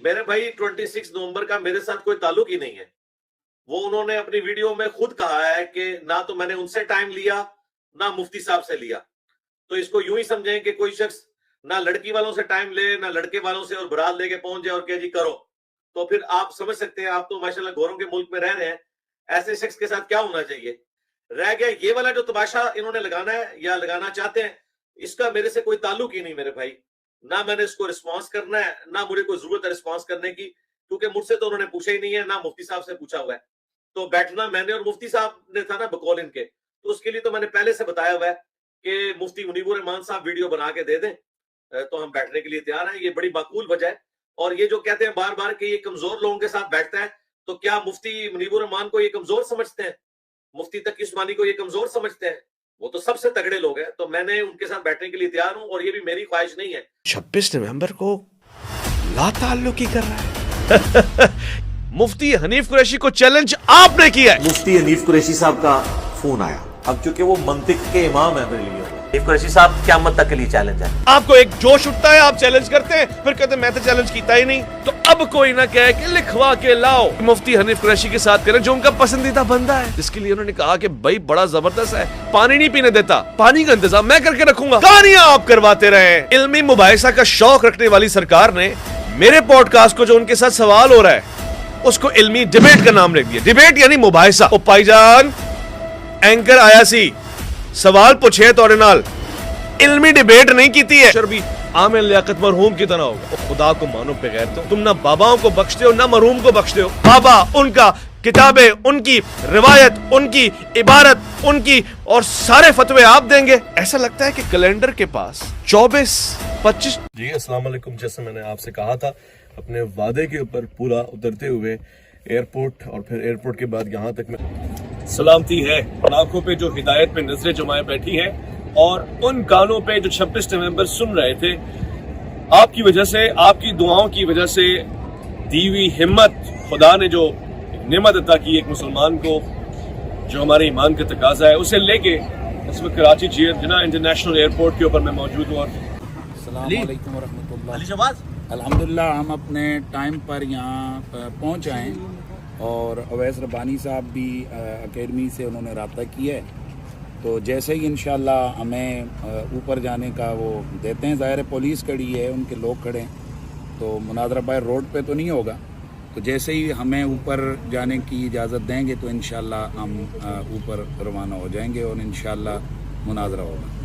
میرے بھائی 26 نومبر کا میرے ساتھ کوئی تعلق ہی نہیں ہے. وہ انہوں نے اپنی ویڈیو میں خود کہا ہے کہ نہ تو میں نے ان سے ٹائم لیا نہ مفتی صاحب سے لیا. تو اس کو یوں ہی سمجھیں کہ کوئی شخص نہ لڑکی والوں سے ٹائم لے نہ لڑکے والوں سے اور برات لے کے پہنچ جائے اور کہ جی کرو. تو پھر آپ سمجھ سکتے ہیں, آپ تو ماشاءاللہ گوروں کے ملک میں رہ رہے ہیں, ایسے شخص کے ساتھ کیا ہونا چاہیے. رہ گیا یہ والا جو تماشا انہوں نے لگانا ہے یا لگانا چاہتے ہیں, اس کا میرے سے کوئی تعلق ہی نہیں میرے بھائی. نہ میں نے اس کو رسپانس کرنا ہے نہ مجھے کوئی ضرورت ہے رسپانس کرنے کی, کیونکہ مجھ سے تو انہوں نے پوچھا ہی نہیں ہے, نہ مفتی صاحب سے پوچھا ہوا ہے. تو بیٹھنا میں نے اور مفتی صاحب نے تھا نا بقول ان کے, تو اس کے لیے تو میں نے پہلے سے بتایا ہوا ہے کہ مفتی منیب الرحمان صاحب ویڈیو بنا کے دے دیں تو ہم بیٹھنے کے لیے تیار ہیں. یہ بڑی معقول وجہ ہے. اور یہ جو کہتے ہیں بار بار کہ یہ کمزور لوگوں کے ساتھ بیٹھتا ہے, تو کیا مفتی منیب الرحمان کو یہ کمزور سمجھتے ہیں؟ مفتی تقی عثمانی کو یہ کمزور سمجھتے ہیں؟ وہ تو سب سے تگڑے لوگ ہیں. تو میں نے ان کے ساتھ بیٹھنے کے لیے تیار ہوں, اور یہ بھی میری خواہش نہیں ہے. 26 نومبر کو لا تعلق ہی کر رہا ہے. مفتی حنیف قریشی کو چیلنج آپ نے کیا ہے. مفتی حنیف قریشی صاحب کا فون آیا, اب چونکہ وہ منطق کے امام ہیں میرے لیے. حنیف قریشی صاحب قیامت تک کے لیے چیلنج ہے. آپ کو ایک جوش اٹھتا ہے, آپ چیلنج کرتے ہیں, پھر کہتے ہیں میں تو چیلنج کیتا ہی نہیں. تو اب کوئی نہ کہے کہ لکھوا کے لاؤ مفتی حنیف قریشی کے ساتھ کریں جو ان کا پسندیدہ بندہ ہے, جس کے لیے انہوں نے کہا کہ بھائی بڑا زبردست ہے, پانی نہیں پینے دیتا, پانی کا انتظام میں کر کے رکھوں گا. کہانیاں آپ کرواتے رہے. علمی مباحثہ کا شوق رکھنے والی سرکار نے میرے پوڈ کاسٹ کو جو ان کے ساتھ سوال ہو رہا ہے اس کو علمی ڈیبیٹ کا نام لکھ دیا. ڈیبیٹ یعنی مباحثہ. او پائی جان اینکر آیا سی سوال پوچھے تو نال علمی ڈیبیٹ نہیں کیتی ہے. شربی عامر لیاقت مرحوم کی طرح ہوگا. خدا کو مانو بغیر تو تم نہ باباؤں کو بخشتے ہو نہ مرحوم کو بخشتے ہو. بابا ان کا, کتابیں ان کی, روایت ان کی, عبارت ان کی, اور سارے فتوے آپ دیں گے. ایسا لگتا ہے کہ کیلنڈر کے پاس 24-25. جی السلام علیکم. جیسے میں نے آپ سے کہا تھا اپنے وعدے کے اوپر پورا اترتے ہوئے ایئرپورٹ اور پھر ایئرپورٹ کے بعد یہاں تک میں سلامتی ہے آنکھوں پہ جو ہدایت پہ نظریں جمائے بیٹھی ہیں, اور ان کانوں پہ جو 26 نومبر سن رہے تھے. آپ کی وجہ سے, آپ کی دعاؤں کی وجہ سے دی ہوئی ہمت, خدا نے جو نعمت عطا کی ایک مسلمان کو, جو ہمارے ایمان کا تقاضا ہے, اسے لے کے اس وقت کراچی جناح انٹرنیشنل ایئرپورٹ کے اوپر میں موجود ہوں. اور السلام علیکم ورحمۃ اللہ. الحمدللہ ہم اپنے ٹائم پر یہاں پہنچ آئے, اور اویس ربانی صاحب بھی اکیڈمی سے انہوں نے رابطہ کیا ہے. تو جیسے ہی انشاءاللہ ہمیں اوپر جانے کا وہ دیتے ہیں, ظاہر پولیس کھڑی ہے, ان کے لوگ کھڑے ہیں, تو مناظرہ باہر روڈ پہ تو نہیں ہوگا. تو جیسے ہی ہمیں اوپر جانے کی اجازت دیں گے تو انشاءاللہ ہم اوپر روانہ ہو جائیں گے اور انشاءاللہ مناظرہ ہوگا.